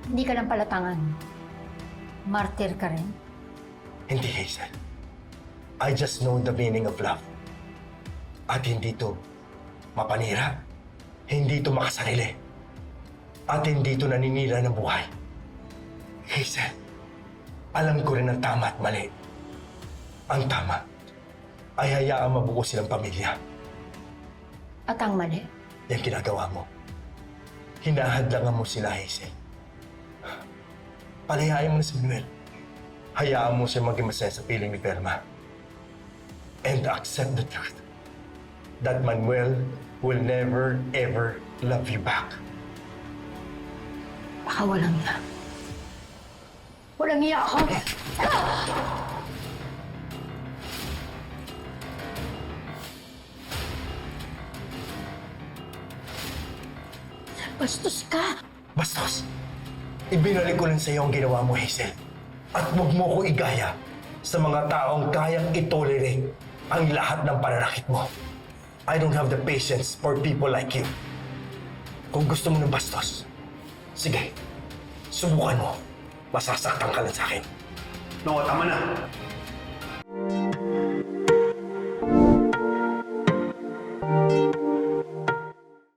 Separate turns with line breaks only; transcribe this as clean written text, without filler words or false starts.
Hindi ka lang palatangan. Martyr ka rin.
Hindi, Hazel. I just know the meaning of love. At hindi to mapanira. Hindi to makasarili. At hindi to naninira ng buhay. Hazel, alam ko rin ang tama at mali. Ang tama ay hayaan mabuo silang pamilya.
At ang mali,
Yan ginagawa mo. Hinahadlangan mo sila, Hazel. Palayain mo na si Manuel. Hayaan mo siya maging masaya sa piling ni Velma. And accept the truth that Manuel will never, ever love you back.
baka walang iya. Walang iya ako! Bastos ka!
Bastos, ibinalik ko lang sa iyo ang ginawa mo, Hazel. At huwag mo ko igaya sa mga taong kayang itolerate ang lahat ng pananakit mo. I don't have the patience for people like you. Kung gusto mo ng bastos, sige, subukan mo. Masasaktan ka lang sa akin.
No, tama na.